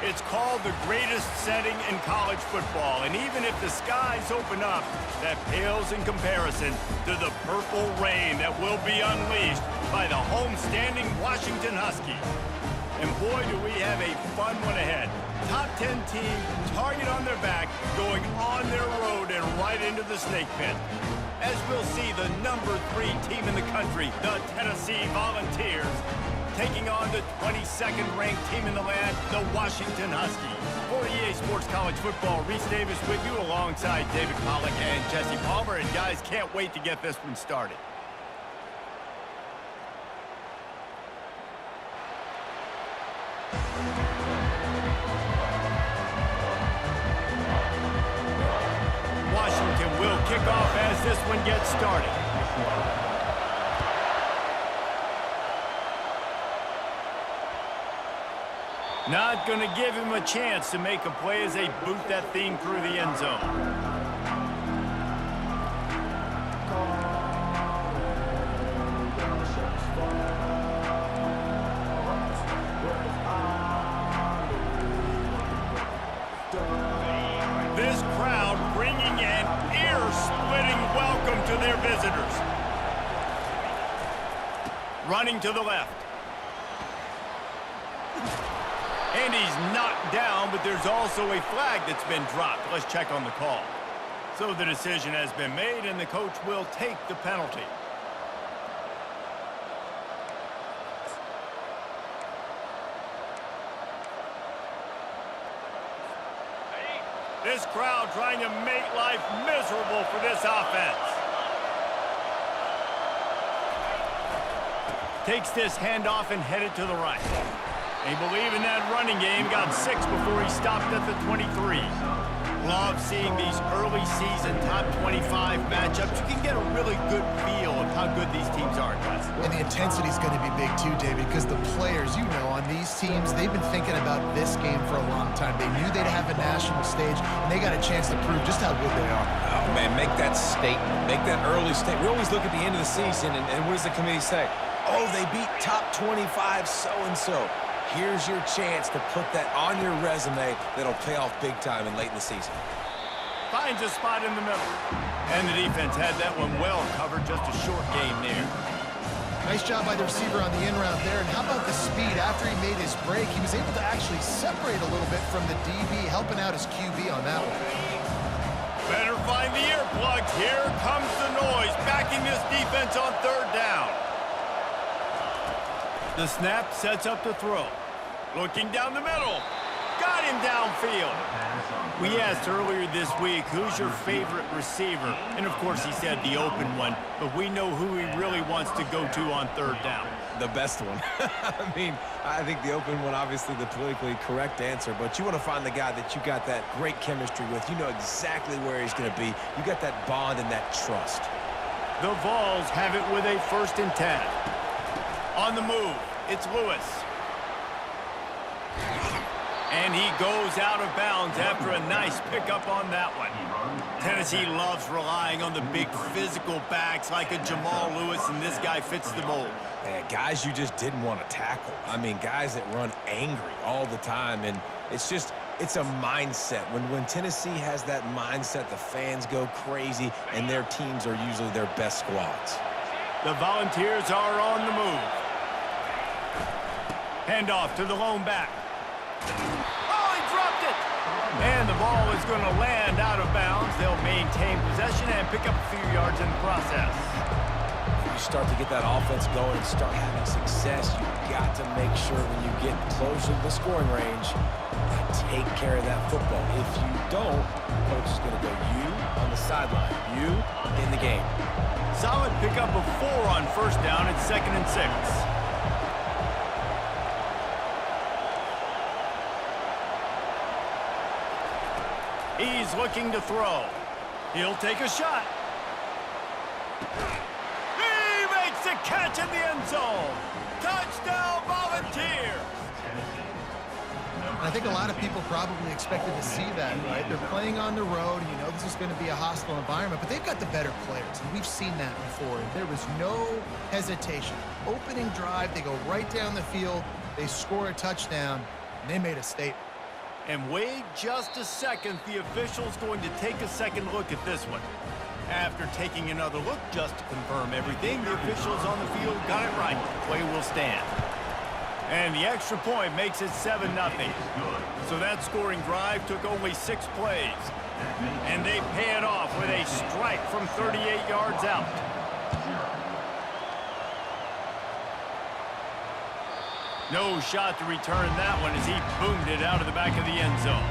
It's called the greatest setting in college football, and even if the skies open up, that pales in comparison to the purple rain that will be unleashed by the homestanding Washington Huskies. And boy, do we have a fun one ahead. Top 10 team, target on their back, going on their road and right into the snake pit. As we'll see the number 3 team in the country, the Tennessee Volunteers, taking on the 22nd ranked team in the land, the Washington Huskies. For EA Sports College Football, Reese Davis with you alongside David Pollack and Jesse Palmer. And guys, can't wait to get this one started. Washington will kick off as this one gets started. Not going to give him a chance to make a play as they boot that thing through the end zone. This crowd bringing an ear-splitting welcome to their visitors. Running to the left. And he's knocked down, but there's also a flag that's been dropped. Let's check on the call. So the decision has been made, and the coach will take the penalty. This crowd trying to make life miserable for this offense. Takes this handoff and headed to the right. They believe in that running game. Got 6 before he stopped at the 23. Love seeing these early season top 25 matchups. You can get a really good feel of how good these teams are, guys. And the intensity is going to be big too, David, because the players, you know, on these teams, they've been thinking about this game for a long time. They knew they'd have a national stage, and they got a chance to prove just how good they are. Oh, man, make that statement. Make that early statement. We always look at the end of the season, and what does the committee say? Oh, they beat top 25 so-and-so. Here's your chance to put that on your resume that'll pay off big time and late in the season. Finds a spot in the middle. And the defense had that one well covered. Just a short game there. Nice job by the receiver on the in route there. And how about the speed? After he made his break, he was able to actually separate a little bit from the DB, helping out his QB on that one. Better find the earplugs. Here comes the noise, backing this defense on 3rd down. The snap sets up the throw. Looking down the middle. Got him downfield. We asked earlier this week, who's your favorite receiver? And, of course, he said the open one. But we know who he really wants to go to on 3rd down. The best one. I mean, I think the open one, obviously the politically correct answer. But you want to find the guy that you got that great chemistry with. You know exactly where he's going to be. You got that bond and that trust. The Vols have it with a 1st and 10. On the move, it's Lewis. And he goes out of bounds after a nice pickup on that one. Tennessee loves relying on the big physical backs like a Jamal Lewis, and this guy fits the mold. Yeah, guys you just didn't want to tackle. I mean, guys that run angry all the time, and it's a mindset. When Tennessee has that mindset, the fans go crazy, and their teams are usually their best squads. The Volunteers are on the move. Handoff to the lone back. Oh, he dropped it! And the ball is going to land out of bounds. They'll maintain possession and pick up a few yards in the process. If you start to get that offense going and start having success, you've got to make sure when you get closer to the scoring range, you take care of that football. If you don't, coach is going to go you on the sideline, you in the game. Solid pickup of 4 on 1st down. It's 2nd and 6. He's looking to throw. He'll take a shot. He makes a catch in the end zone. Touchdown, Volunteers. I think a lot of people probably expected to see that, right? They're playing on the road. You know this is going to be a hostile environment, but they've got the better players, and we've seen that before. And there was no hesitation. Opening drive, they go right down the field, they score a touchdown, and they made a statement. And wait just a second, the official's going to take a second look at this one. After taking another look just to confirm everything, the officials on the field got it right. Play will stand. And the extra point makes it 7-0. So that scoring drive took only 6 plays. And they pay it off with a strike from 38 yards out. No shot to return that one as he boomed it out of the back of the end zone.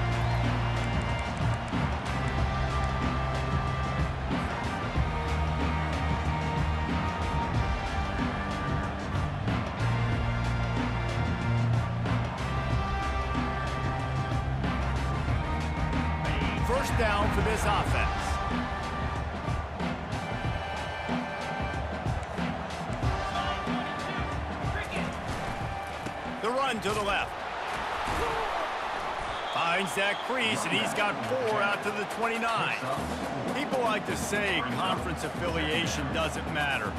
First down for this offense. The run to the left. Finds that crease, and he's got 4 out to the 29. People like to say conference affiliation doesn't matter.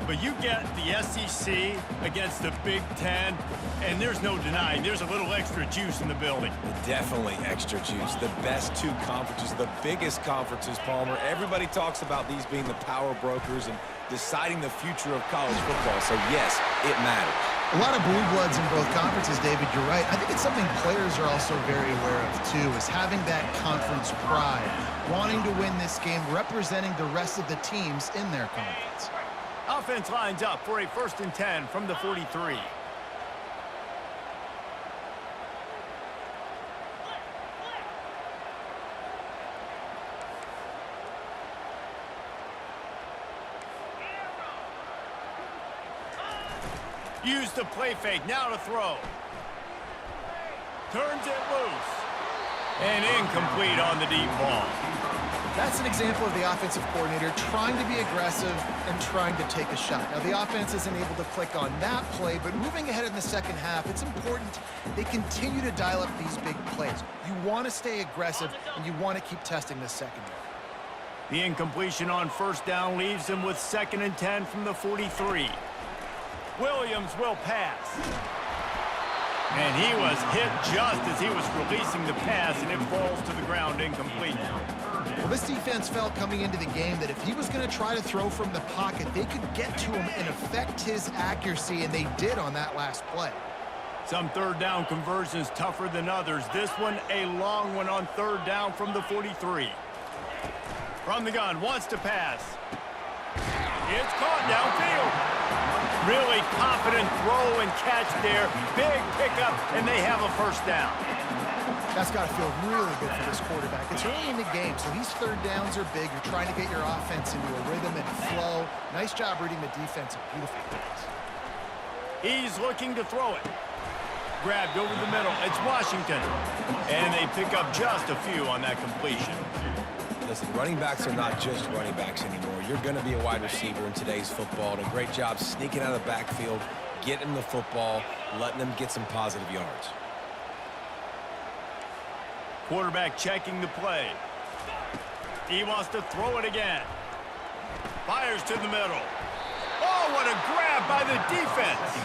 But you get the SEC against the Big Ten, and there's no denying there's a little extra juice in the building. Definitely extra juice. The best 2 conferences, the biggest conferences, Palmer. Everybody talks about these being the power brokers and deciding the future of college football. So, yes, it matters. A lot of blue bloods in both conferences, David, you're right. I think it's something players are also very aware of, too, is having that conference pride, wanting to win this game, representing the rest of the teams in their conference. Offense lines up for a 1st and 10 from the 43. Use the play fake, now to throw. Turns it loose. And incomplete on the deep ball. That's an example of the offensive coordinator trying to be aggressive and trying to take a shot. Now, the offense isn't able to click on that play, but moving ahead in the second half, it's important they continue to dial up these big plays. You want to stay aggressive, and you want to keep testing this secondary. The incompletion on 1st down leaves him with 2nd and 10 from the 43. Williams will pass. And he was hit just as he was releasing the pass, and it falls to the ground incomplete. Well, this defense felt coming into the game that if he was going to try to throw from the pocket, they could get to him and affect his accuracy, and they did on that last play. Some 3rd down conversions tougher than others. This one, a long one on 3rd down from the 43. From the gun, wants to pass. It's caught downfield. Really confident throw and catch there. Big pickup, and they have a 1st down. That's got to feel really good for this quarterback. It's early in the game, so these 3rd downs are big. You're trying to get your offense into a rhythm and flow. Nice job reading the defense. Beautiful pass. He's looking to throw it. Grabbed over the middle. It's Washington. And they pick up just a few on that completion. Listen, running backs are not just running backs anymore. You're going to be a wide receiver in today's football. And a great job sneaking out of the backfield, getting the football, letting them get some positive yards. Quarterback checking the play. He wants to throw it again. Fires to the middle. Oh, what a grab by the defense.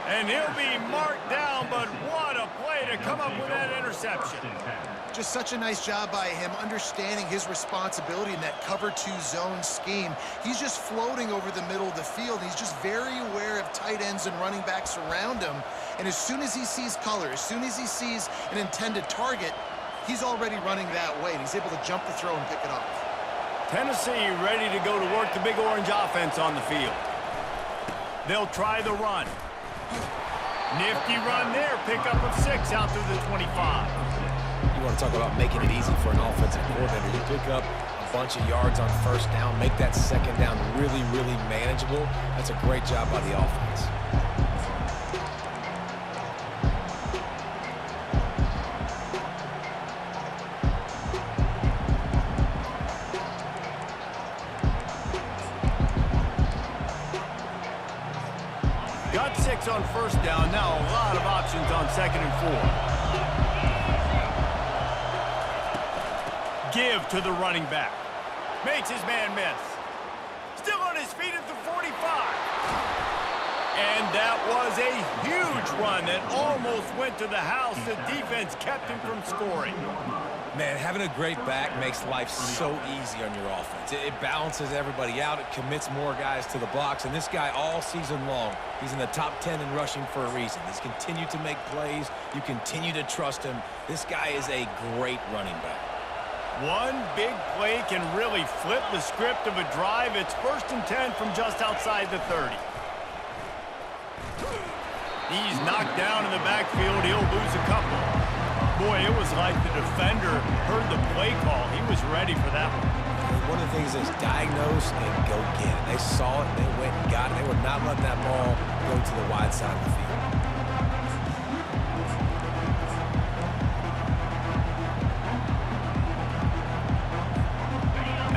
And he'll be marked down, but what a play to come up with that interception. Just such a nice job by him understanding his responsibility in that cover 2 zone scheme. He's just floating over the middle of the field. He's just very aware of tight ends and running backs around him. And as soon as he sees color, as soon as he sees an intended target, he's already running that way. And he's able to jump the throw and pick it off. Tennessee ready to go to work the Big Orange offense on the field. They'll try the run. Nifty run there. Pickup of 6 out to the 25. You want to talk about making it easy for an offensive coordinator. You pick up a bunch of yards on 1st down, make that 2nd down really, really manageable. That's a great job by the offense. Got 6 on 1st down. Now a lot of options on 2nd and 4. Give to the running back. Makes his man miss. Still on his feet at the 45. And that was a huge run that almost went to the house. The defense kept him from scoring. Man, having a great back makes life so easy on your offense. It balances everybody out. It commits more guys to the box. And this guy all season long, he's in the top 10 in rushing for a reason. He's continued to make plays. You continue to trust him. This guy is a great running back. One big play can really flip the script of a drive. It's 1st and 10 from just outside the 30. He's knocked down in the backfield. He'll lose a couple. Boy, it was like the defender heard the play call. He was ready for that one. One of the things is diagnose and go get it. They saw it, they went and got it. They would not let that ball go to the wide side of the field.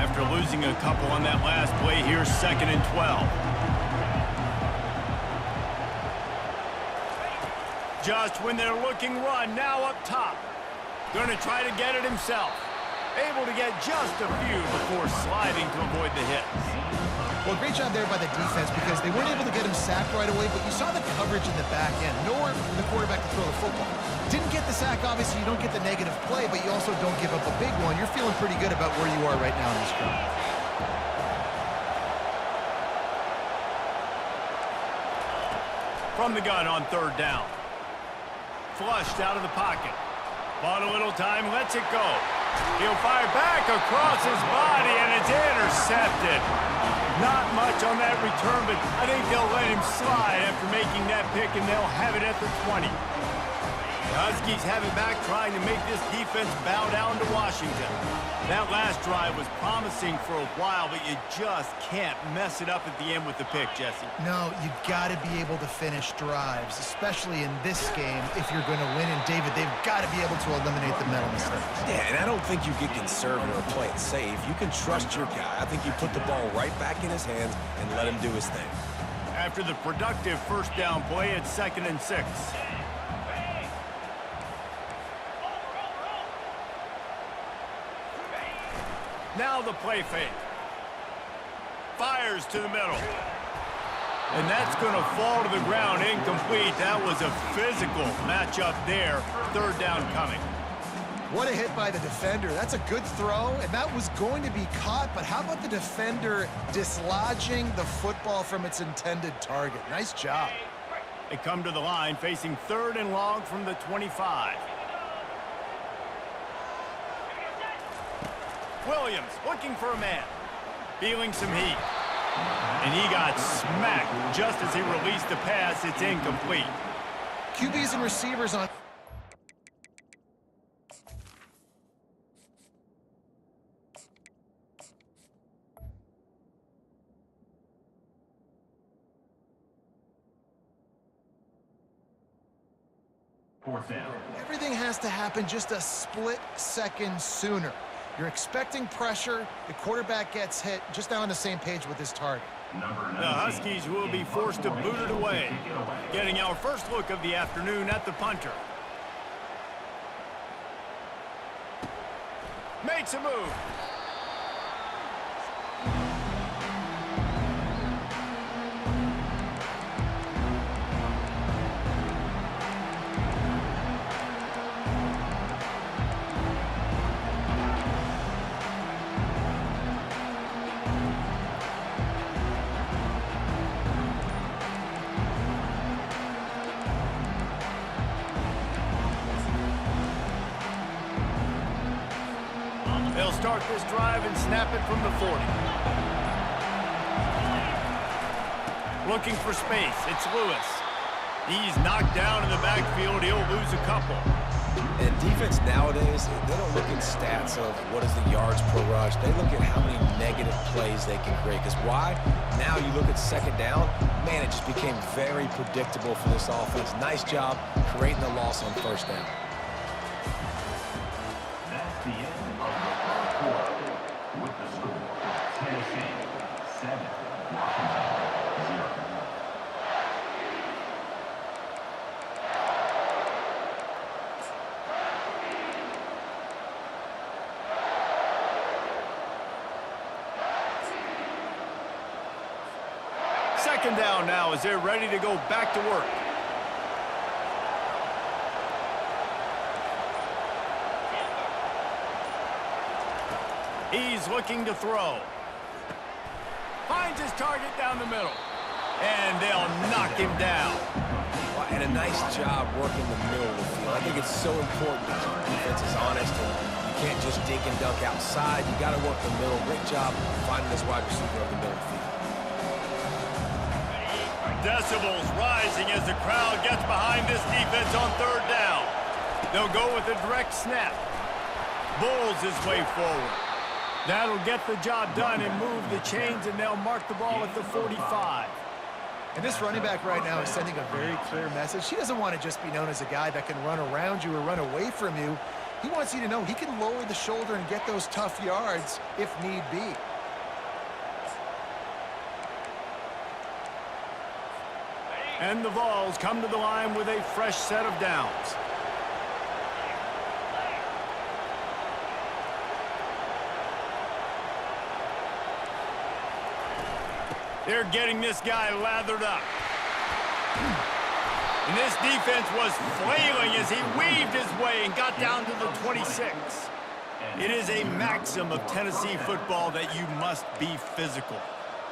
After losing a couple on that last play, here's 2nd and 12. Just when they're looking run, now up top. Going to try to get it himself. Able to get just a few before sliding to avoid the hits. Well, great job there by the defense because they weren't able to get him sacked right away, but you saw the coverage in the back end. Nowhere for the quarterback to throw the football. Didn't get the sack, obviously you don't get the negative play, but you also don't give up a big one. You're feeling pretty good about where you are right now in this drive. From the gun on 3rd down. Flushed out of the pocket. Bought a little time, lets it go. He'll fire back across his body, and it's intercepted. Not much on that return, but I think they'll let him slide after making that pick, and they'll have it at the 20. The Huskies have it back, trying to make this defense bow down to Washington. That last drive was promising for a while, but you just can't mess it up at the end with the pick, Jesse. No, you got to be able to finish drives, especially in this game if you're going to win. And, David, they've got to be able to eliminate the mental mistakes. Yeah, and I don't think you get conservative or play it safe. You can trust your guy. I think you put the ball right back in his hands and let him do his thing. After the productive 1st down play, it's 2nd and 6. Now the play fake. Fires to the middle. And that's going to fall to the ground incomplete. That was a physical matchup there. 3rd down coming. What a hit by the defender. That's a good throw, and that was going to be caught, but how about the defender dislodging the football from its intended target? Nice job. They come to the line facing 3rd and long from the 25. Williams looking for a man. Feeling some heat. And he got smacked just as he released the pass. It's incomplete. QBs and receivers on... Everything has to happen just a split second sooner. You're expecting pressure, the quarterback gets hit, just now on the same page with his target. The Huskies will be forced to boot it away. Getting our first look of the afternoon at the punter. Makes a move. They'll start this drive and snap it from the 40. Looking for space. It's Lewis. He's knocked down in the backfield. He'll lose a couple. And defense nowadays, they don't look at stats of what is the yards per rush. They look at how many negative plays they can create. Because why? Now you look at 2nd down, man, it just became very predictable for this offense. Nice job creating the loss on 1st down. That's the end of the third quarter with the score Tennessee 7, Washington 0. 2nd down now as they're ready to go back to work. He's looking to throw. Finds his target down the middle. And they'll knock him down. And a nice job working the middle of the field. I think it's so important to keep defenses honest. And you can't just dink and dunk outside. You got to work the middle. Great job finding this wide receiver of the middle of the field. Decibels rising as the crowd gets behind this defense on 3rd down. They'll go with a direct snap. Bulls his way forward. That'll get the job done and move the chains, and they'll mark the ball at the 45. And this running back right now is sending a very clear message. He doesn't want to just be known as a guy that can run around you or run away from you. He wants you to know he can lower the shoulder and get those tough yards if need be. And the Vols come to the line with a fresh set of downs. They're getting this guy lathered up. And this defense was flailing as he weaved his way and got down to the 26. It is a maxim of Tennessee football that you must be physical.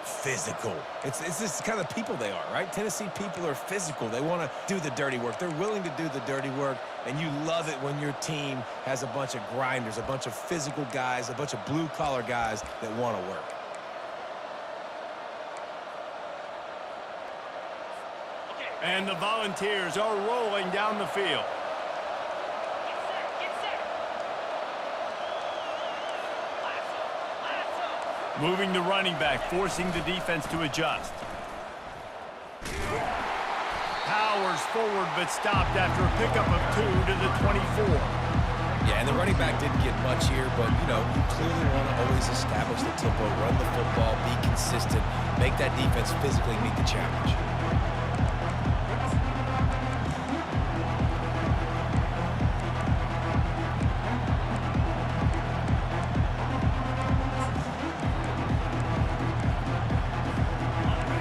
Physical. It's this kind of people they are, right? Tennessee people are physical. They want to do the dirty work. They're willing to do the dirty work, and you love it when your team has a bunch of grinders, a bunch of physical guys, a bunch of blue-collar guys that want to work. And the Volunteers are rolling down the field. Moving the running back, forcing the defense to adjust. Powers forward, but stopped after a pickup of 2 to the 24. Yeah, and the running back didn't get much here, but, you know, you clearly want to always establish the tempo, run the football, be consistent, make that defense physically meet the challenge.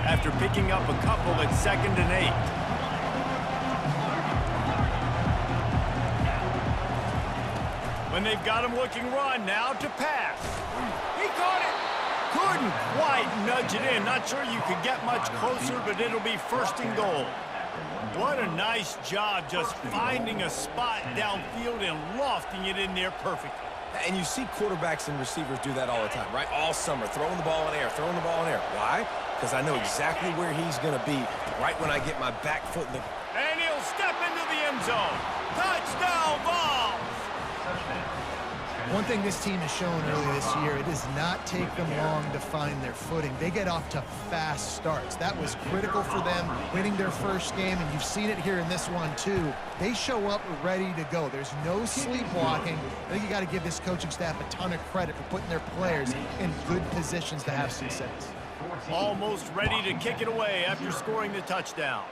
After picking up a couple at 2nd and 8. When they've got him looking run, now to pass. He caught it. Couldn't quite nudge it in. Not sure you could get much closer, but it'll be 1st and goal. What a nice job just finding a spot downfield and lofting it in there perfectly. And you see quarterbacks and receivers do that all the time, right? All summer, throwing the ball in air, throwing the ball in air. Why? Because I know exactly where he's going to be right when I get my back foot in the... And he'll step into the end zone. Touchdown, Vols! One thing this team has shown early this year, it does not take them long to find their footing. They get off to fast starts. That was critical for them winning their first game, and you've seen it here in this one too. They show up ready to go. There's no sleepwalking. I think you got to give this coaching staff a ton of credit for putting their players in good positions to have success. Almost ready to kick it away after scoring the touchdown.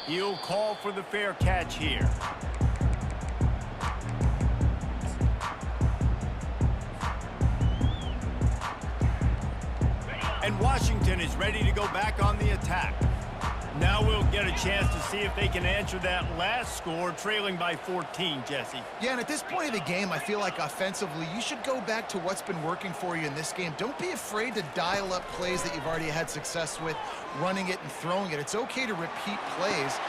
He'll call for the fair catch here. And Washington is ready to go back on the attack. Now we'll get a chance to see if they can answer that last score, trailing by 14, Jesse. Yeah, and at this point of the game, I feel like offensively, you should go back to what's been working for you in this game. Don't be afraid to dial up plays that you've already had success with, running it and throwing it. It's okay to repeat plays.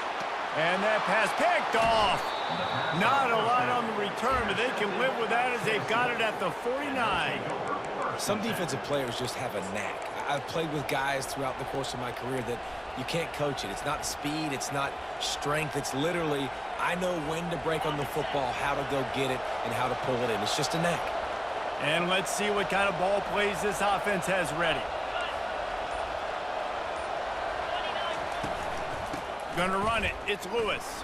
And that pass picked off. Not a lot on the return, but they can live with that as they've got it at the 49. Some defensive players just have a knack. I've played with guys throughout the course of my career that you can't coach it. It's not speed, it's not strength. It's literally, I know when to break on the football, how to go get it, and how to pull it in. It's just a knack. And let's see what kind of ball plays this offense has ready. Gonna run it. It's Lewis.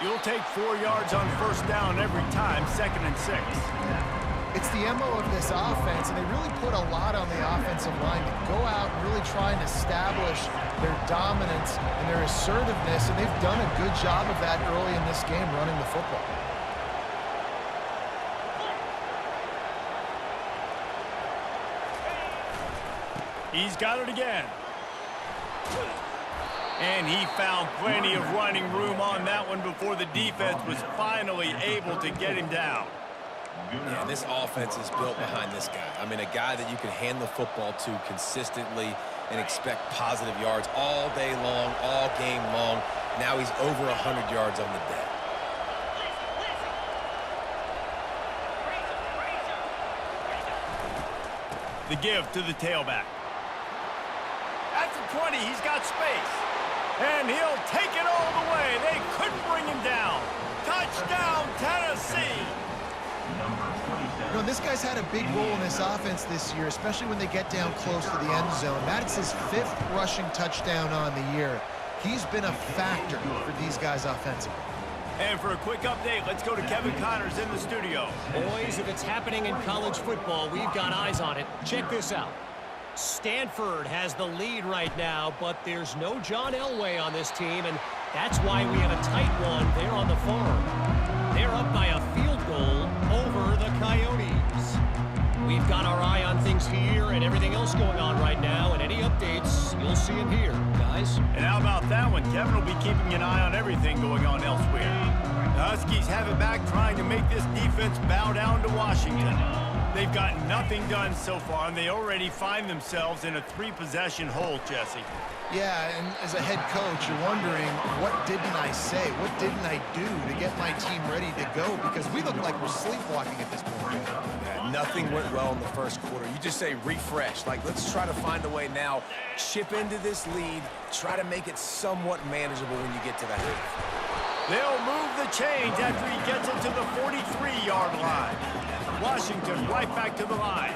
You'll take 4 yards on 1st down every time, 2nd and 6. It's the MO of this offense, and they really put a lot on the offensive line to go out and really try and establish their dominance and their assertiveness, and they've done a good job of that early in this game, running the football. He's got it again. And he found plenty of running room on that one before the defense was finally able to get him down. Yeah, this offense is built behind this guy. I mean, a guy that you can hand the football to consistently and expect positive yards all day long, all game long. Now he's over 100 yards on the day. The give to the tailback. At the 20, he's got space. And he'll take it all the way. They couldn't bring him down. Touchdown, Tennessee. You know, this guy's had a big role in this offense this year, especially when they get down close to the end zone. That's his 5th rushing touchdown on the year. He's been a factor for these guys offensively. And for a quick update, let's go to Kevin Connors in the studio. Boys, if it's happening in college football, we've got eyes on it. Check this out. Stanford has the lead right now, but there's no John Elway on this team, and that's why we have a tight one there on the farm. They're up by a field goal over the Coyotes. We've got our eye on things here and everything else going on right now, and any updates, you'll see them here, guys. And how about that one? Kevin will be keeping an eye on everything going on elsewhere. The Huskies have it back, trying to make this defense bow down to Washington. They've gotten nothing done so far, and they already find themselves in a 3-possession hole, Jesse. Yeah, and as a head coach, you're wondering, what didn't I say? What didn't I do to get my team ready to go? Because we look like we're sleepwalking at this point. Yeah, nothing went well in the first quarter. You just say refresh. Like, let's try to find a way now. Chip into this lead. Try to make it somewhat manageable when you get to the half. They'll move the chains after he gets it to the 43-yard line. Washington right back to the line.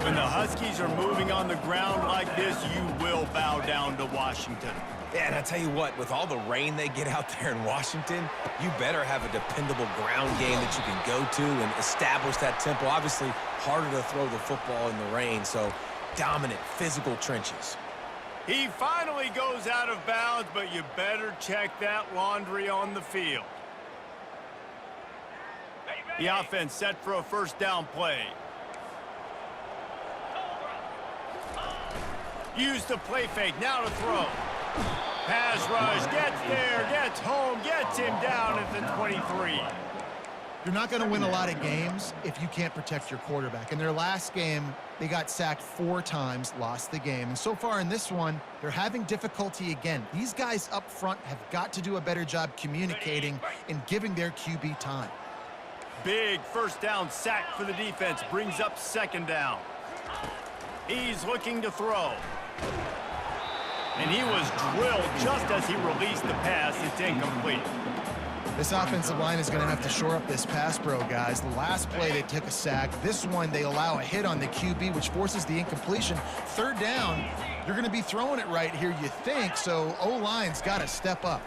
When the Huskies are moving on the ground like this, you will bow down to Washington. Yeah, and I tell you what, with all the rain they get out there in Washington, you better have a dependable ground game that you can go to and establish that tempo. Obviously, harder to throw the football in the rain, so dominant, physical trenches. He finally goes out of bounds, but you better check that laundry on the field. The offense set for a first down play. Use the play fake, now to throw. Pass rush, gets there, gets home, gets him down at the 23. You're not going to win a lot of games if you can't protect your quarterback. In their last game, they got sacked 4 times, lost the game. And so far in this one, they're having difficulty again. These guys up front have got to do a better job communicating and giving their QB time. Big first down sack for the defense, brings up second down. He's looking to throw. And he was drilled just as he released the pass. It's incomplete. This offensive line is going to have to shore up this pass pro, guys. The last play, they took a sack. This one, they allow a hit on the QB, which forces the incompletion. Third down, you're going to be throwing it right here, you think, so O-line's got to step up.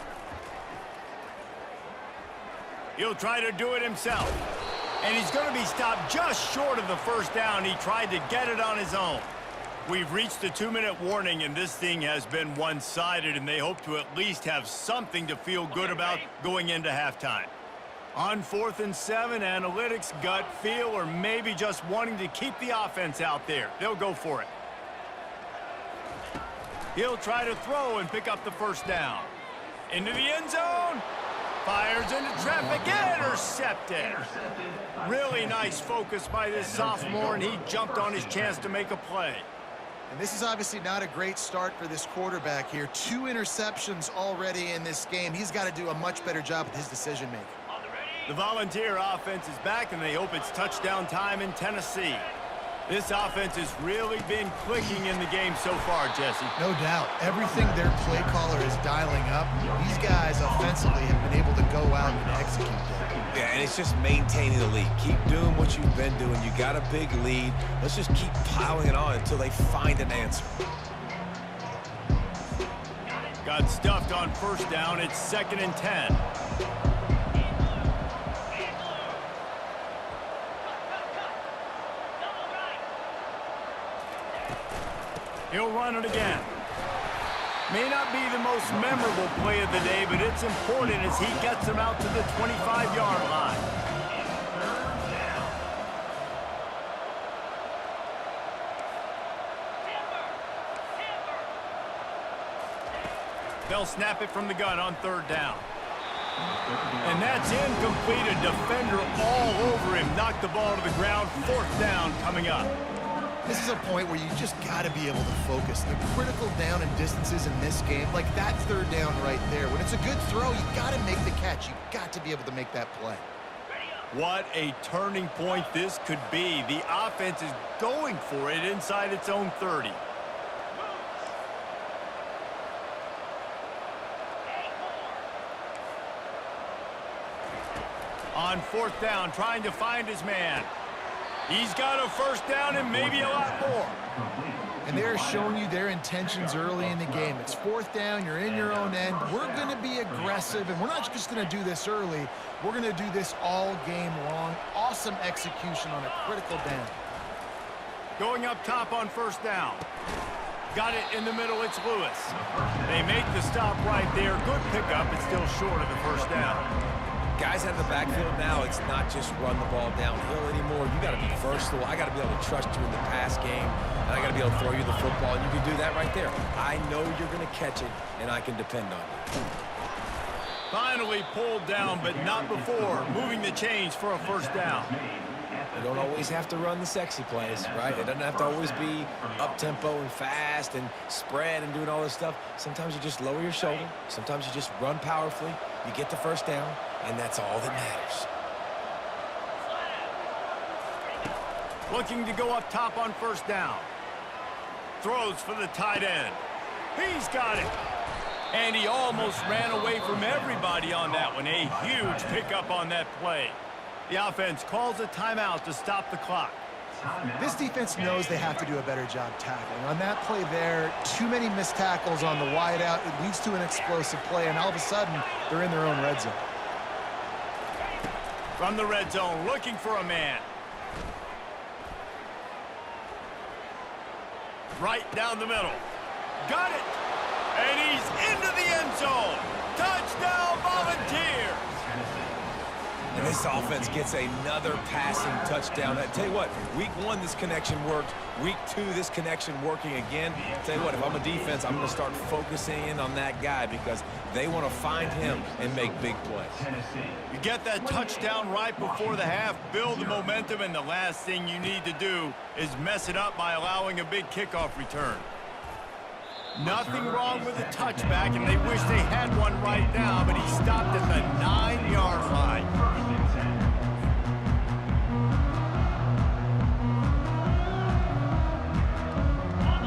He'll try to do it himself. And he's going to be stopped just short of the first down. He tried to get it on his own. We've reached the 2-minute warning, and this thing has been one-sided, and they hope to at least have something to feel good about going into halftime. On 4th and 7, analytics, gut feel, or maybe just wanting to keep the offense out there. They'll go for it. He'll try to throw and pick up the first down. Into the end zone. Fires into traffic, intercepted. Really nice focus by this sophomore, and he jumped on his chance to make a play. And this is obviously not a great start for this quarterback here. 2 interceptions already in this game. He's got to do a much better job with his decision-making. The Volunteer offense is back, and they hope it's touchdown time in Tennessee. This offense has really been clicking in the game so far, Jesse. No doubt. Everything their play caller is dialing up, these guys offensively have been able to go out and execute that. Yeah, and it's just maintaining the lead. Keep doing what you've been doing. You got a big lead. Let's just keep piling it on until they find an answer. Got stuffed on first down. It's 2nd and 10. He'll run it again. May not be the most memorable play of the day, but it's important as he gets him out to the 25-yard line. They'll snap it from the gun on 3rd down. And that's incomplete. A defender all over him. Knocked the ball to the ground. 4th down coming up. This is a point where you just got to be able to focus. The critical down and distances in this game, like that 3rd down right there. When it's a good throw, you got to make the catch. You got to be able to make that play. What a turning point this could be. The offense is going for it inside its own 30. On 4th down, trying to find his man. He's got a 1st down and maybe a lot more. And they're showing you their intentions early in the game. It's 4th down, you're in your own end. We're going to be aggressive, and we're not just going to do this early. We're going to do this all game long. Awesome execution on a critical down. Going up top on 1st down. Got it in the middle, it's Lewis. They make the stop right there. Good pickup, it's still short of the 1st down. Guys out of the backfield now, it's not just run the ball downhill anymore. You got to be versatile. I got to be able to trust you in the pass game, and I got to be able to throw you the football, and you can do that right there. I know you're going to catch it, and I can depend on you. Finally pulled down, but not before. Moving the chains for a 1st down. You don't always have to run the sexy plays, right? It doesn't have to always be up-tempo and fast and spread and doing all this stuff. Sometimes you just lower your shoulder. Sometimes you just run powerfully. You get the 1st down, and that's all that matters. Looking to go up top on 1st down. Throws for the tight end. He's got it. And he almost ran away from everybody on that one. A huge pickup on that play. The offense calls a timeout to stop the clock. This defense knows they have to do a better job tackling. On that play there, too many missed tackles on the wide out. It leads to an explosive play, and all of a sudden, they're in their own red zone. From the red zone, looking for a man. Right down the middle. Got it! And he's into the end zone. Touchdown, Volunteers! And this offense gets another passing touchdown. I tell you what, week 1, this connection worked. Week 2, this connection working again. I tell you what, if I'm a defense, I'm going to start focusing in on that guy because they want to find him and make big plays. You get that touchdown right before the half, build the momentum, and the last thing you need to do is mess it up by allowing a big kickoff return. Nothing wrong with a touchback, and they wish they had one right now, but he stopped at the 9-yard line.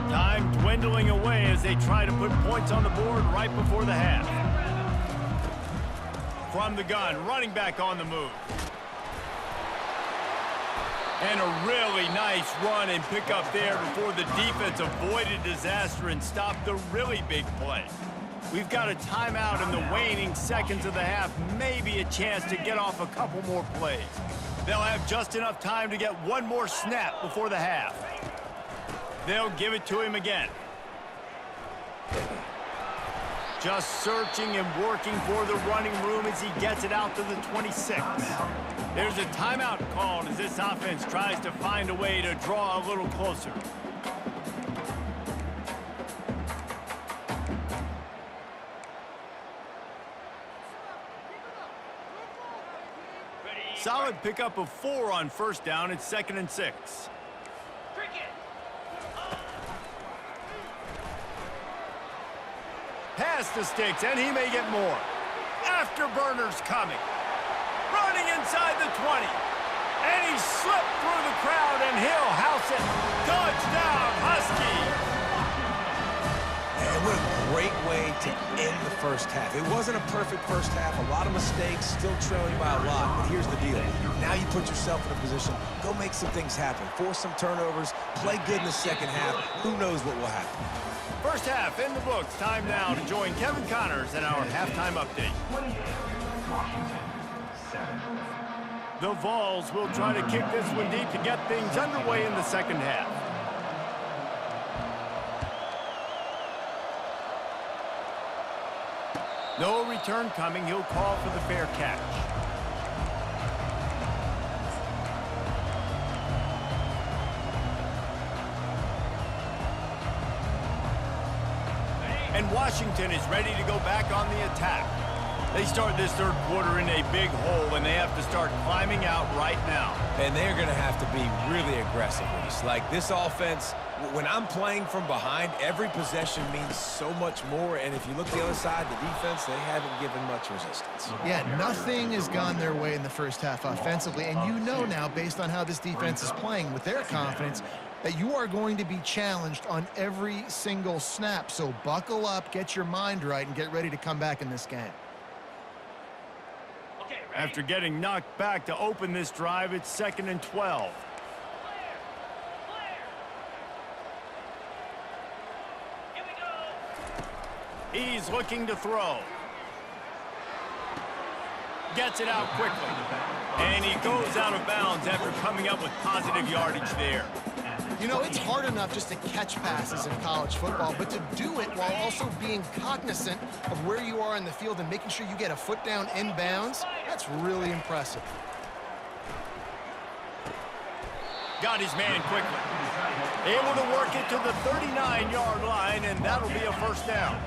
Time dwindling away as they try to put points on the board right before the half. From the gun, running back on the move. And a really nice run and pick up there before the defense avoided disaster and stopped the really big play. We've got a timeout in the waning seconds of the half, maybe a chance to get off a couple more plays. They'll have just enough time to get one more snap before the half. They'll give it to him again. Just searching and working for the running room as he gets it out to the 26. There's a timeout called as this offense tries to find a way to draw a little closer. Solid pickup of 4 on 1st down. It's 2nd and 6. Pass the sticks, and he may get more. Afterburners coming. Running inside the 20. And he slipped through the crowd, and he'll house it. Touchdown, Huskies! And what a great way to end the first half. It wasn't a perfect first half. A lot of mistakes, still trailing by a lot. But here's the deal. Now you put yourself in a position, go make some things happen. Force some turnovers, play good in the second half. Who knows what will happen? First half in the books. Time now to join Kevin Connors in our halftime update. The Vols will try to kick this one deep to get things underway in the second half. No return coming. He'll call for the fair catch. and Washington is ready to go back on the attack. They start this third quarter in a big hole, and they have to start climbing out right now. And they're going to have to be really aggressive, Reese. Like, this offense, when I'm playing from behind, every possession means so much more. And if you look the other side, the defense, they haven't given much resistance. Yeah, nothing has gone their way in the first half offensively. And you know now, based on how this defense is playing with their confidence, that you are going to be challenged on every single snap. So buckle up, get your mind right, and get ready to come back in this game. After getting knocked back to open this drive, it's 2nd and 12. He's looking to throw. Gets it out quickly. And he goes out of bounds after coming up with positive yardage there. You know, it's hard enough just to catch passes in college football, but to do it while also being cognizant of where you are in the field and making sure you get a foot down inbounds, that's really impressive. Got his man quickly. Able to work it to the 39-yard line, and that'll be a first down.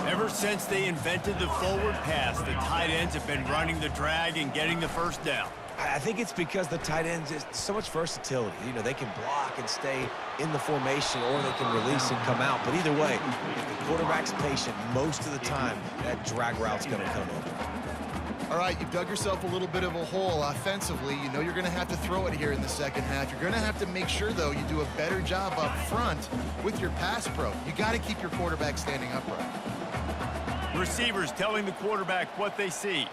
Ever since they invented the forward pass, the tight ends have been running the drag and getting the first down. I think it's because the tight ends is so much versatility. You know, they can block and stay in the formation, or they can release and come out. But either way, if the quarterback's patient, most of the time, that drag route's going to come open. All right, you've dug yourself a little bit of a hole offensively. You know you're going to have to throw it here in the second half. You're going to have to make sure, though, you do a better job up front with your pass pro. You got to keep your quarterback standing upright. Receivers telling the quarterback what they see.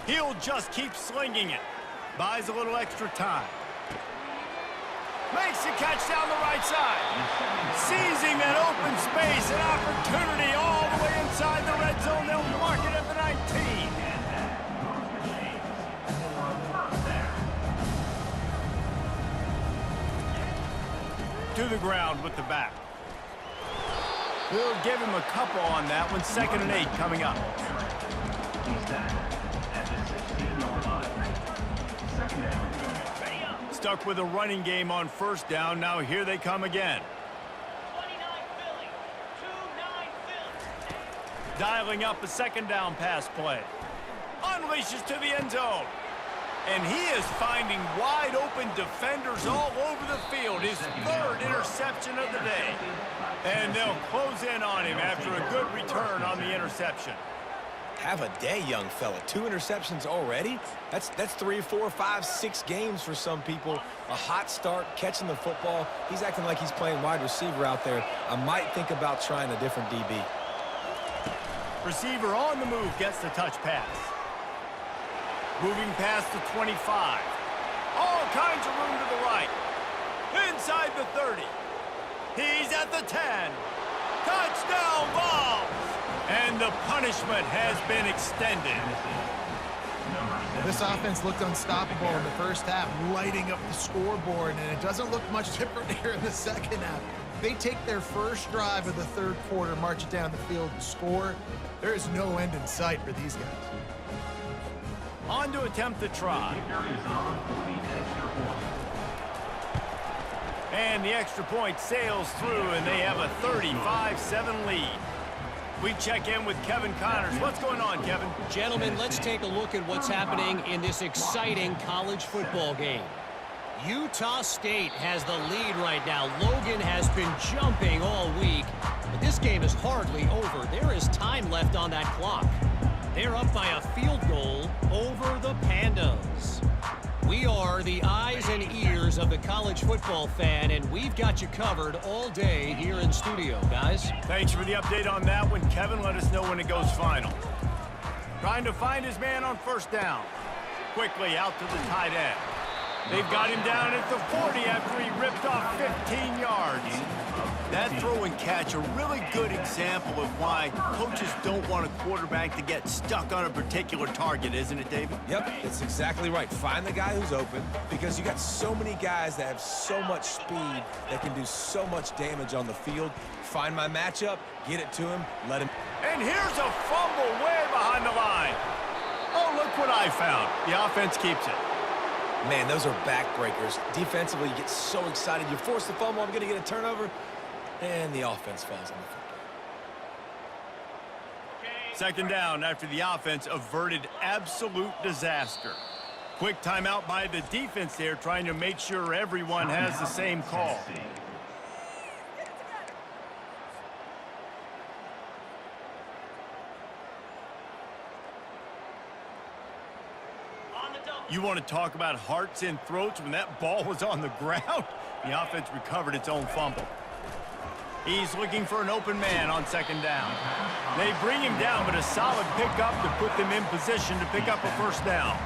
He'll just keep slinging it. Buys a little extra time. Makes a catch down the right side. Seizing that open space, an opportunity all the way inside the red zone. They'll mark it at the 19. To the ground with the back. We'll give him a couple on that one. 2nd and 8 coming up. Stuck with a running game on first down. Now here they come again. 29 Philly. 2-9 Philly. Dialing up a second down pass play. Unleashes to the end zone. And he is finding wide open defenders all over the field. His 3rd interception of the day. And they'll close in on him after a good return on the interception. Have a day, young fella. 2 interceptions already? That's 3, 4, 5, 6 games for some people. A hot start, catching the football. He's acting like he's playing wide receiver out there. I might think about trying a different DB. Receiver on the move gets the touch pass. Moving past the 25. All kinds of room to the right. Inside the 30. He's at the 10. Touchdown Vols! And the punishment has been extended. This offense looked unstoppable in the first half, lighting up the scoreboard, and it doesn't look much different here in the second half. They take their first drive of the third quarter, march it down the field, and score. There is no end in sight for these guys. On to attempt the try. And the extra point sails through, and they have a 35-7 lead. We check in with Kevin Connors. What's going on, Kevin? Gentlemen, let's take a look at what's happening in this exciting college football game. Utah State has the lead right now. Logan has been jumping all week, but this game is hardly over. There is time left on that clock. They're up by a field goal over the Pandas. We are the eyes and ears of the college football fan, and we've got you covered all day here in studio, guys. Thanks for the update on that one, Kevin. Let us know when it goes final. Trying to find his man on first down. Quickly out to the tight end. They've got him down at the 40 after he ripped off 15 yards. That throw and catch, a really good example of why coaches don't want a quarterback to get stuck on a particular target, isn't it, David? Yep, it's exactly right. Find the guy who's open, because you got so many guys that have so much speed that can do so much damage on the field. Find my matchup, get it to him, let him. And here's a fumble way behind the line. Oh, look what I found. The offense keeps it. Man, those are backbreakers. Defensively, you get so excited. You force the fumble, I'm going to get a turnover, and the offense falls on the football. Second down after the offense averted absolute disaster. Quick timeout by the defense there, trying to make sure everyone has the same call. You want to talk about hearts and throats when that ball was on the ground? The offense recovered its own fumble. He's looking for an open man on second down. They bring him down, but a solid pickup to put them in position to pick up a first down.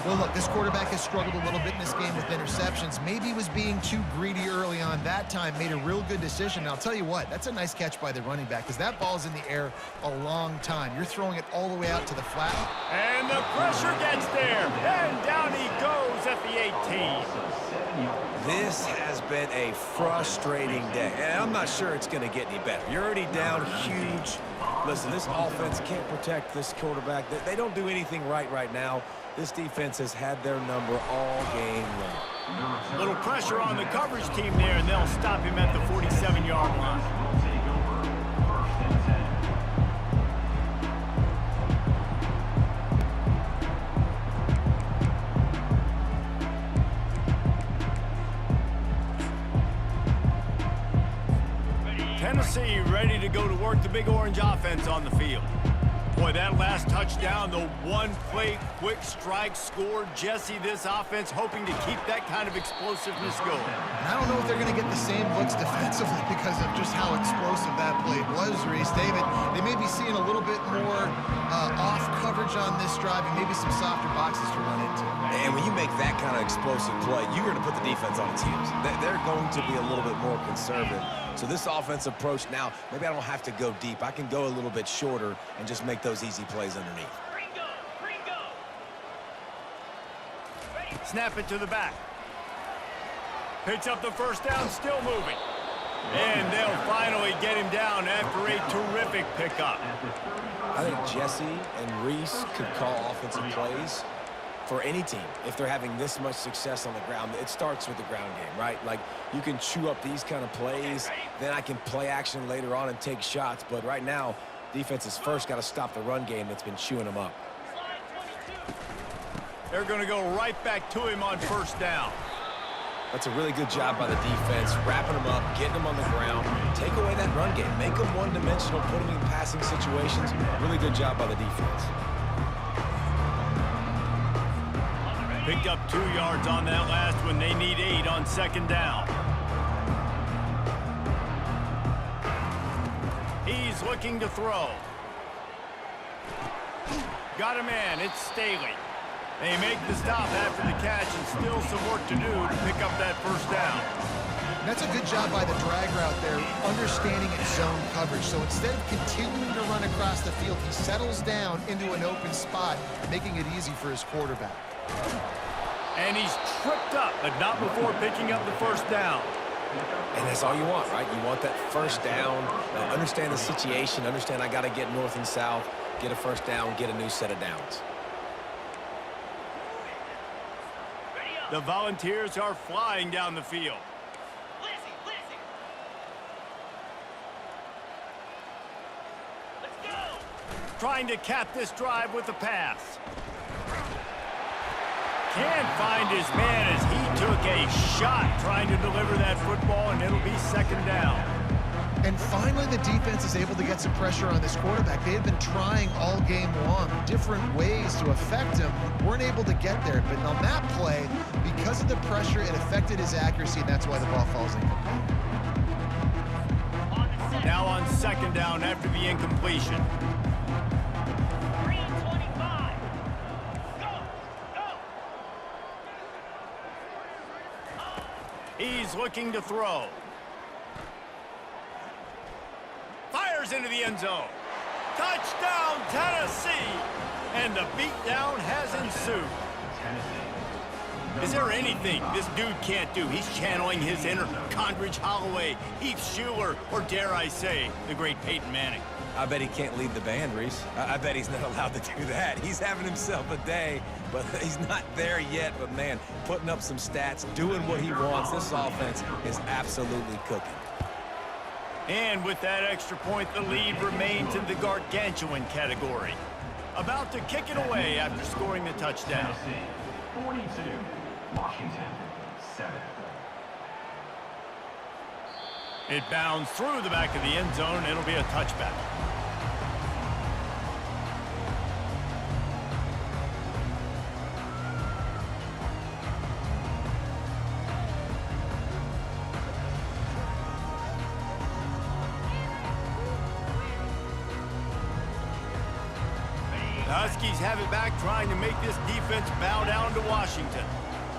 Well, look, this quarterback has struggled a little bit in this game with interceptions. Maybe he was being too greedy early on. That time made a real good decision. And I'll tell you what, that's a nice catch by the running back because that ball's in the air a long time. You're throwing it all the way out to the flat. And the pressure gets there. And down he goes at the 18. This has been a frustrating day, and I'm not sure it's going to get any better. You're already down huge. Listen, this offense can't protect this quarterback. They don't do anything right now. This defense has had their number all game long. Little pressure on the coverage team there, and they'll stop him at the 47-yard line. Tennessee ready to go to work the Big Orange offense on the field. Boy, that last touchdown, the one-play quick strike score. Jesse, this offense hoping to keep that kind of explosiveness going. And I don't know if they're going to get the same looks defensively because of just how explosive that play was, Reese. David, they may be seeing a little bit more off coverage on this drive and maybe some softer boxes to run into. And when you make that kind of explosive play, you're going to put the defense on its heels. They're going to be a little bit more conservative. So this offense approach now, maybe I don't have to go deep. I can go a little bit shorter and just make those easy plays underneath. Snap it to the back. Picks up the first down, still moving. And they'll finally get him down after a terrific pickup. I think Jesse and Reese could call offensive plays for any team. If they're having this much success on the ground, it starts with the ground game, right? Like, you can chew up these kind of plays, then I can play action later on and take shots. But right now, defense has first got to stop the run game that's been chewing them up. They're going to go right back to him on first down. That's a really good job by the defense, wrapping them up, getting them on the ground. Take away that run game. Make them one-dimensional, put them in passing situations. Really good job by the defense. Picked up 2 yards on that last one. They need 8 on second down. He's looking to throw. Got a man. It's Staley. They make the stop after the catch and still some work to do to pick up that first down. And that's a good job by the drag route there, understanding its zone coverage. So instead of continuing to run across the field, he settles down into an open spot, making it easy for his quarterback. And he's tripped up, but not before picking up the first down. And that's all you want, right? You want that first down, understand the situation, understand I got to get north and south, get a first down, get a new set of downs. The Volunteers are flying down the field. Let's go. Trying to cap this drive with a pass. Can't find his man as he took a shot trying to deliver that football, and it'll be second down. And finally, the defense is able to get some pressure on this quarterback. They had been trying all game long different ways to affect him. Weren't able to get there. But on that play, because of the pressure, it affected his accuracy, and that's why the ball falls incomplete. Now on second down after the incompletion. 3:25. Go. He's looking to throw. Fires into the end zone. Touchdown, Tennessee! And the beatdown has ensued. Is there anything this dude can't do? He's channeling his inner Condridge Holloway, Heath Schuler, or dare I say, the great Peyton Manning. I bet he can't lead the band, Reese. I bet he's not allowed to do that. He's having himself a day, but he's not there yet. But, man, putting up some stats, doing what he wants. This offense is absolutely cooking. And with that extra point, the lead remains in the gargantuan category. About to kick it away after scoring the touchdown. Tennessee 42, Washington 7. It bounds through the back of the end zone. It'll be a touchback. The Huskies have it back, trying to make this defense bow down to Washington.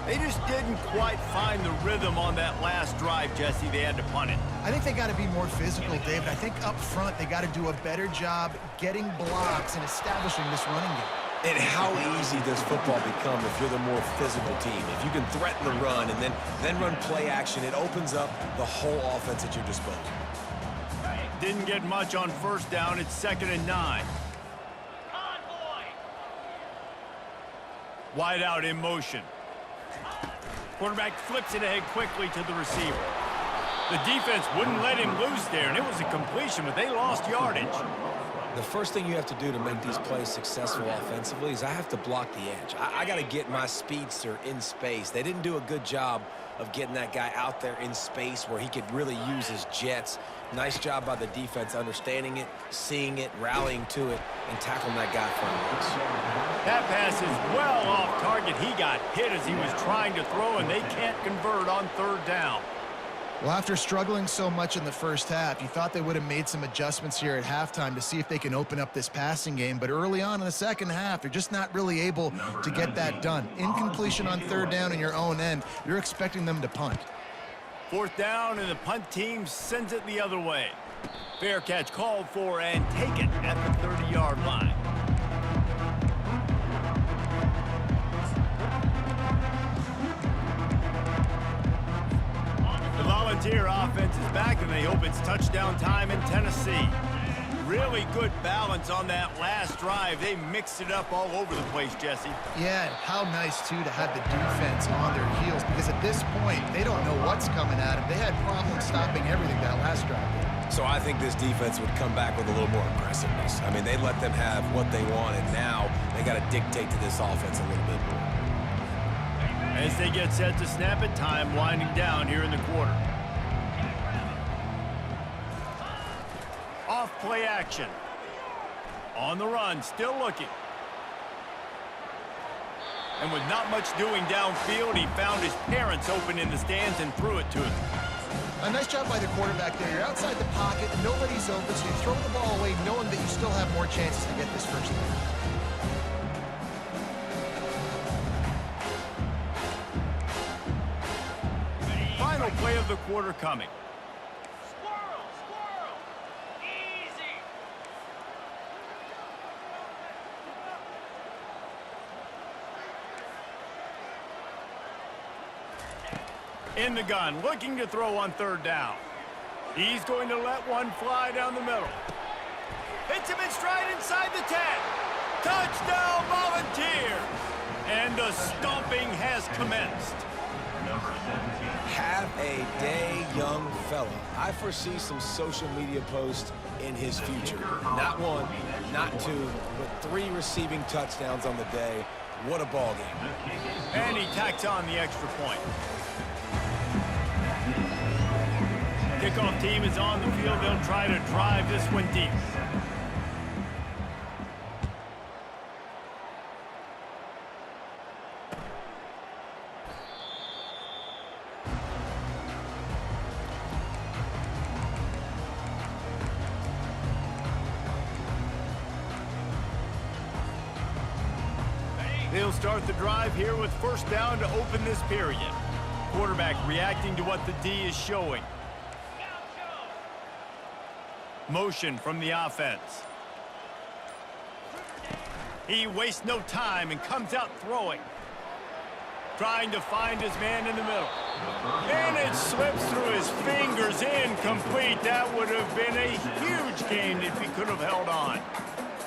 They just didn't quite find the rhythm on that last drive, Jesse. They had to punt it. I think they got to be more physical, David. I think up front they got to do a better job getting blocks and establishing this running game. And how easy does football become if you're the more physical team? If you can threaten the run and then run play action, it opens up the whole offense at your disposal. Didn't get much on first down. It's 2nd and 9. Convoy. Wide out in motion. Quarterback flips it ahead quickly to the receiver. The defense wouldn't let him loose there, and it was a completion, but they lost yardage. The first thing you have to do to make these plays successful offensively is I have to block the edge. I got to get my speedster in space. They didn't do a good job of getting that guy out there in space where he could really use his jets. Nice job by the defense understanding it, seeing it, rallying to it, and tackling that guy frontwards. That pass is well off target. He got hit as he was trying to throw, and they can't convert on 3rd down. Well, after struggling so much in the first half, you thought they would have made some adjustments here at halftime to see if they can open up this passing game. But early on in the second half, they're just not really able to get that done. Incompletion on 3rd down in your own end, you're expecting them to punt. 4th down, and the punt team sends it the other way. Fair catch called for, and taken at the 30-yard line. The Volunteer offense is back, and they hope it's touchdown time in Tennessee. Really good balance on that last drive. They mixed it up all over the place, Jesse. Yeah, how nice, too, to have the defense on their heels, because at this point, they don't know what's coming at them. They had problems stopping everything that last drive. So I think this defense would come back with a little more aggressiveness. I mean, they let them have what they wanted. Now they got to dictate to this offense a little bit more. As they get set to snap it, time winding down here in the quarter. Off play action. On the run, still looking. And with not much doing downfield, he found his parents open in the stands and threw it to him. A nice job by the quarterback there. You're outside the pocket, nobody's open, so you throw the ball away knowing that you still have more chances to get this first down. Final play of the quarter coming. Squirrel, squirrel. Easy. In the gun, looking to throw on 3rd down. He's going to let one fly down the middle. Hits him in stride inside the 10. Touchdown, Volunteer! And the stomping has commenced. Number 17. Have a day, young fella. I foresee some social media posts in his future. Not 1, not 2, but 3 receiving touchdowns on the day. What a ball game. And he tacks on the extra point. Kickoff team is on the field. They'll try to drive this one deep. They'll start the drive here with 1st down to open this period. Quarterback reacting to what the D is showing. Motion from the offense. He wastes no time and comes out throwing. trying to find his man in the middle. And it slips through his fingers, incomplete. That would have been a huge gain if he could have held on.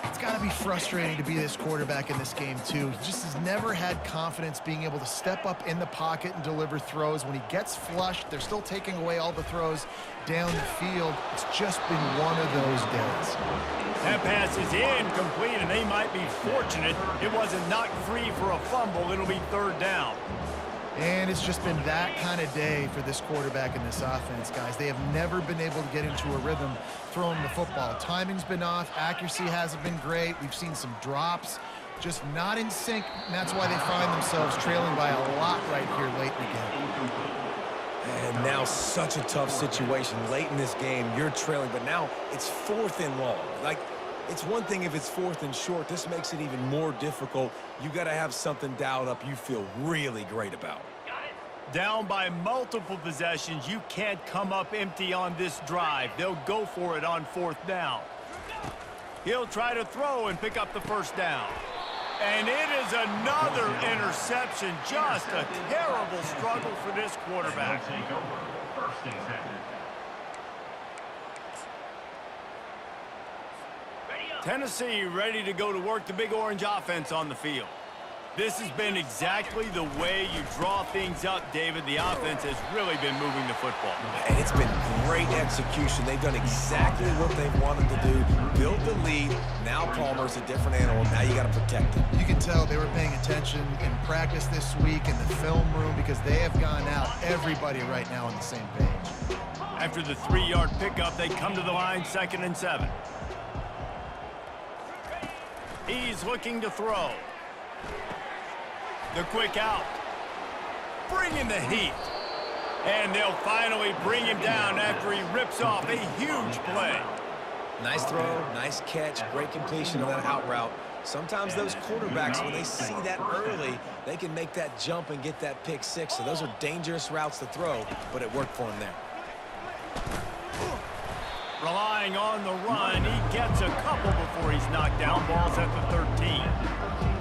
It's got to be frustrating to be this quarterback in this game, too. He just has never had confidence being able to step up in the pocket and deliver throws. When he gets flushed, they're still taking away all the throws down the field. It's just been one of those days. That pass is incomplete, and they might be fortunate it wasn't knocked free for a fumble. It'll be third down. And it's just been that kind of day for this quarterback in this offense, guys. They have never been able to get into a rhythm throwing the football. Timing's been off. Accuracy hasn't been great. We've seen some drops. Just not in sync, and that's why they find themselves trailing by a lot right here late in the game. And now such a tough situation. Late in this game, you're trailing, but now it's 4th and long. Like, it's one thing if it's 4th and short. This makes it even more difficult. You got to have something dialed up you feel really great about. Down by multiple possessions, you can't come up empty on this drive. They'll go for it on 4th down. He'll try to throw and pick up the first down. And it is another interception. Just a terrible struggle for this quarterback. Take over. First and 10. Tennessee ready to go to work the Big Orange offense on the field. This has been exactly the way you draw things up, David. The offense has really been moving the football. And it's been great execution. They've done exactly what they wanted to do. Build the lead. Now Palmer's a different animal. Now you got to protect him. You can tell they were paying attention in practice this week in the film room because they have gone out, everybody right now on the same page. After the 3-yard pickup, they come to the line, 2nd and 7. He's looking to throw. The quick out. Bringing the heat. And they'll finally bring him down after he rips off a huge play. Nice throw, nice catch, great completion on that out route. Sometimes those quarterbacks, when they see that early, they can make that jump and get that pick 6. So those are dangerous routes to throw, but it worked for him there. Relying on the run, he gets a couple before he's knocked down. Ball's at the 13.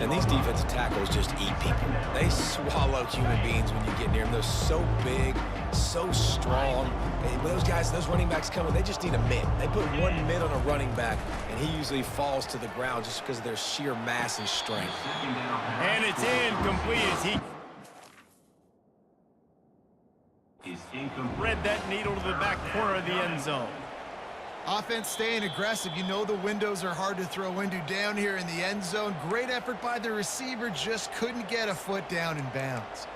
And these defensive tackles just eat people. They swallow human beings when you get near them. They're so big, so strong. And when those guys, those running backs come in, they just need a mid. They put one mid on a running back, and he usually falls to the ground just because of their sheer mass and strength. And it's incomplete as he read that needle to the back corner of the end zone. Offense staying aggressive. You know the windows are hard to throw into down here in the end zone. Great effort by the receiver. Just couldn't get a foot down in bounds.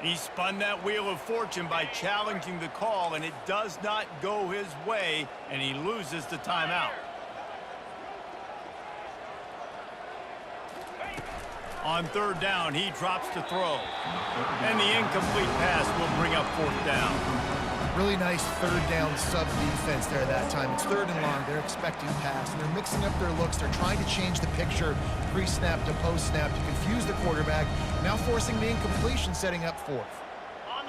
He spun that wheel of fortune by challenging the call, and it does not go his way, and he loses the timeout. On 3rd down, he drops to throw. And the incomplete pass will bring up 4th down. Really nice 3rd down sub defense there that time. It's 3rd and long. They're expecting pass, and they're mixing up their looks. They're trying to change the picture pre-snap to post-snap to confuse the quarterback, now forcing the incompletion, setting up 4th.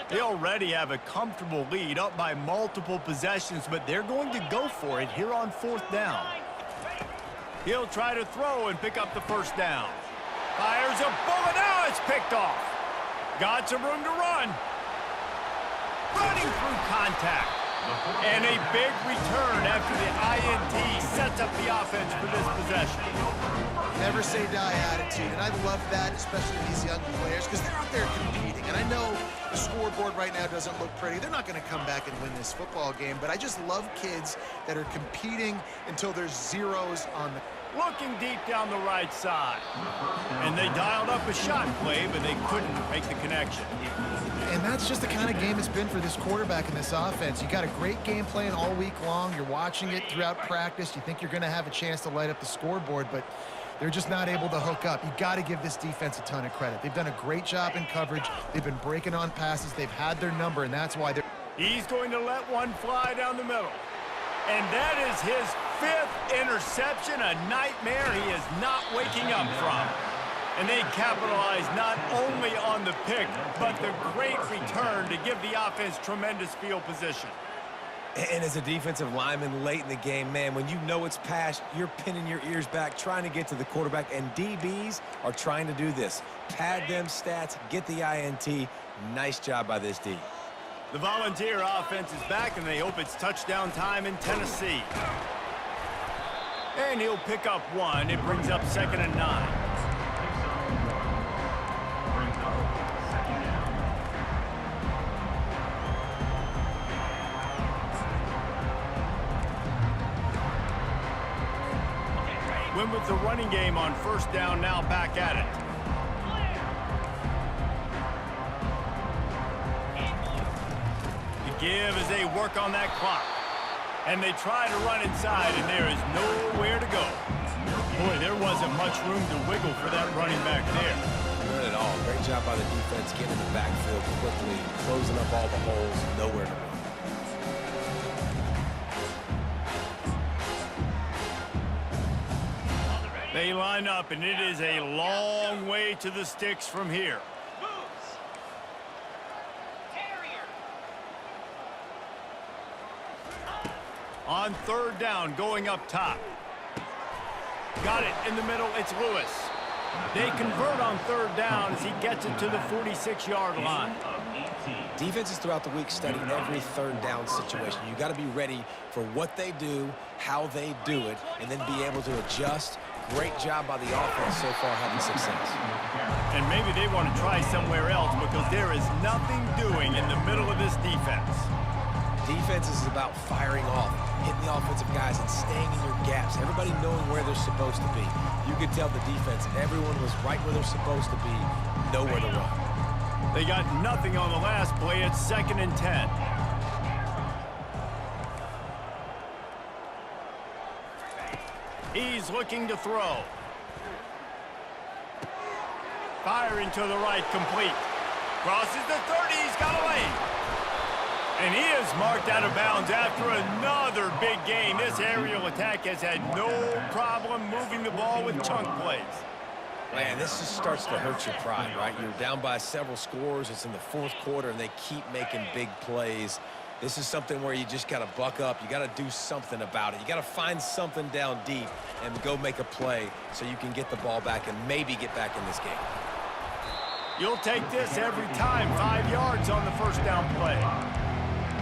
They already have a comfortable lead up by multiple possessions, but they're going to go for it here on 4th down. He'll try to throw and pick up the first down. Fires a bullet. Now it's picked off. Got some room to run. Running through contact. And a big return after the INT sets up the offense for this possession. Never say die attitude, and I love that, especially these young players, because they're out there competing. And I know the scoreboard right now doesn't look pretty. They're not going to come back and win this football game, but I just love kids that are competing until there's zeros on the... Looking deep down the right side. And they dialed up a shot play, but they couldn't make the connection. And that's just the kind of game it's been for this quarterback in this offense. You got a great game plan all week long. You're watching it throughout practice. You think you're going to have a chance to light up the scoreboard, but they're just not able to hook up. You got to give this defense a ton of credit. They've done a great job in coverage. They've been breaking on passes. They've had their number, and that's why they're... He's going to let one fly down the middle. And that is his 5th interception, a nightmare he is not waking up from. And they capitalize not only on the pick, but the great return to give the offense tremendous field position. And as a defensive lineman late in the game, man, when you know it's passed, you're pinning your ears back, trying to get to the quarterback, and DBs are trying to do this. Pad them stats, get the INT. Nice job by this D. The Volunteer offense is back, and they hope it's touchdown time in Tennessee. And he'll pick up one. It brings up 2nd and 9. Went with the running game on 1st down, now back at it. The give as they work on that clock. And they try to run inside, and there is nowhere to go. Boy, there wasn't much room to wiggle for that running back there. None at all. Great job by the defense getting in the backfield quickly, closing up all the holes, nowhere to run. They line up, and it is a long way to the sticks from here. Moves. Terrier. On 3rd down, going up top. Got it in the middle. It's Lewis. They convert on 3rd down as he gets it to the 46-yard line. Defenses throughout the week study every 3rd down situation. You got to be ready for what they do, how they do it, and then be able to adjust. Great job by the offense so far having success. And maybe they want to try somewhere else because there is nothing doing in the middle of this defense. Defense is about firing off, hitting the offensive guys and staying in your gaps. Everybody knowing where they're supposed to be. You could tell the defense, everyone was right where they're supposed to be, nowhere to run. They got nothing on the last play. It's 2nd and 10. He's looking to throw. Firing to the right, complete. Crosses the 30, he's got away. And he is marked out of bounds after another big game. This aerial attack has had no problem moving the ball with chunk plays. Man, this just starts to hurt your pride, right? You're down by several scores. It's in the 4th quarter, and they keep making big plays. This is something where you just got to buck up. You got to do something about it. You got to find something down deep and go make a play so you can get the ball back and maybe get back in this game. You'll take this every time. 5 yards on the 1st down play.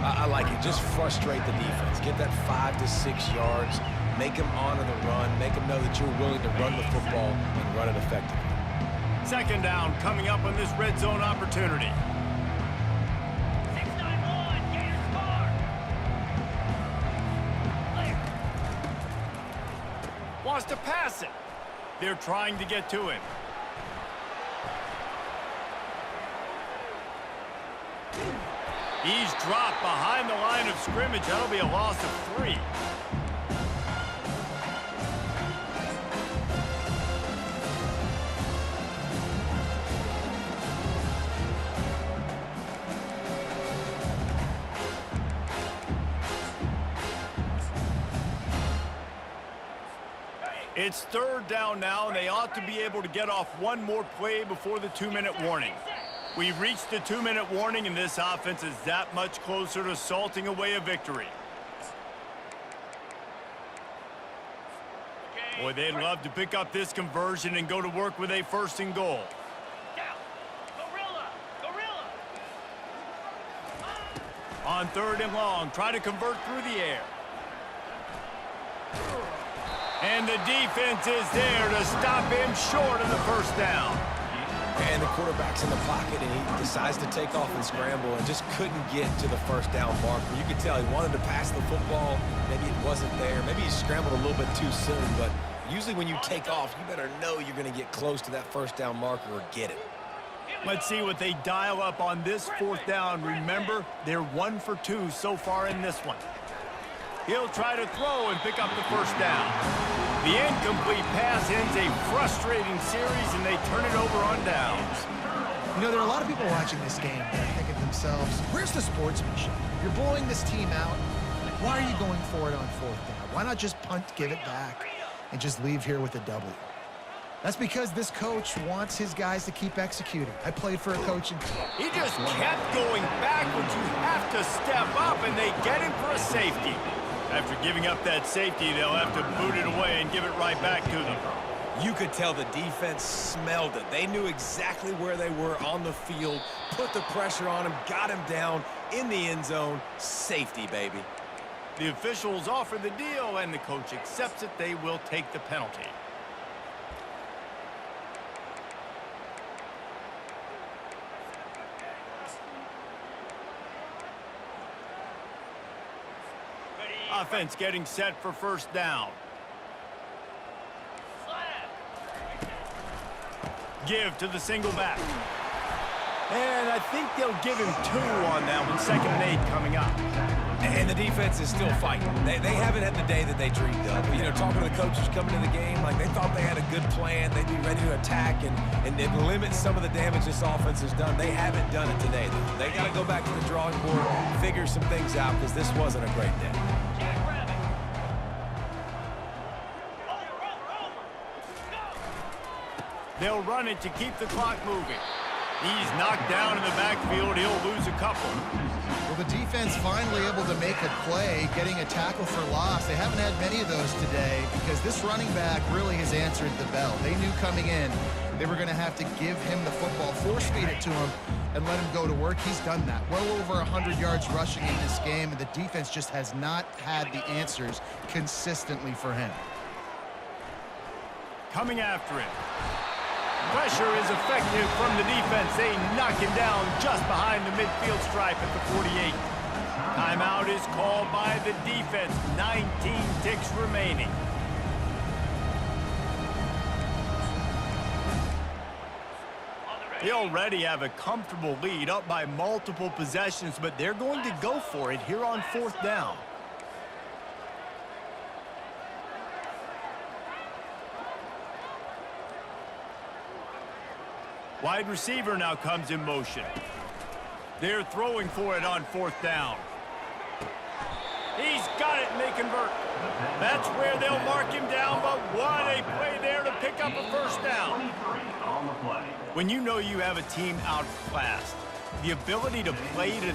I like it. Just frustrate the defense. Get that 5 to 6 yards. Make them honor the run. Make them know that you're willing to run the football and run it effectively. 2nd down coming up on this red zone opportunity. 6-9-1. Gators mark. Clear. Wants to pass it. They're trying to get to him. He's dropped behind the line of scrimmage. That'll be a loss of 3. It's 3rd down now, and they ought to be able to get off one more play before the 2-minute warning. We've reached the 2-minute warning, and this offense is that much closer to salting away a victory. Boy, they'd love to pick up this conversion and go to work with a 1st and goal. Down. Gorilla. Gorilla. On 3rd and long, try to convert through the air. And the defense is there to stop him short of the 1st down. And the quarterback's in the pocket, and he decides to take off and scramble and just couldn't get to the 1st down marker. You could tell he wanted to pass the football. Maybe it wasn't there. Maybe he scrambled a little bit too soon. But usually when you take off, you better know you're going to get close to that 1st down marker or get it. Let's see what they dial up on this 4th down. Remember, they're 1 for 2 so far in this one. He'll try to throw and pick up the 1st down. The incomplete pass ends a frustrating series, and they turn it over on downs. You know, there are a lot of people watching this game that are thinking to themselves, where's the sportsmanship? You're blowing this team out. Why are you going for it on 4th down? Why not just punt, give it back, and just leave here with a W? That's because this coach wants his guys to keep executing. I played for a coach and He just kept going backwards. You have to step up, and they get him for a safety. After giving up that safety, they'll have to boot it away and give it right back to them. You could tell the defense smelled it. They knew exactly where they were on the field, put the pressure on him, got him down in the end zone. Safety, baby. The officials offer the deal, and the coach accepts it. They will take the penalty. Offense getting set for first down. Give to the single back. And I think they'll give him 2 on that one. 2nd and 8 coming up. And the defense is still fighting. They haven't had the day that they dreamed of. You know, talking to the coaches coming to the game, like they thought they had a good plan. They'd be ready to attack and limit some of the damage this offense has done. They haven't done it today, though. They got to go back to the drawing board, figure some things out, because this wasn't a great day. They'll run it to keep the clock moving. He's knocked down in the backfield. He'll lose a couple. well, the defense finally able to make a play, getting a tackle for loss. They haven't had many of those today because this running back really has answered the bell. They knew coming in they were going to have to give him the football, force feed it to him, and let him go to work. He's done that. Well over 100 yards rushing in this game, and the defense just has not had the answers consistently for him. Coming after it. Pressure is effective from the defense. They knock him down just behind the midfield stripe at the 48. Timeout is called by the defense. 19 ticks remaining. They already have a comfortable lead, up by multiple possessions, but they're going to go for it here on 4th down. Wide receiver now comes in motion. They're throwing for it on 4th down. He's got it, and they convert. That's where they'll mark him down, but what a play there to pick up a first down. On the play. When you know you have a team outclassed, the ability to play to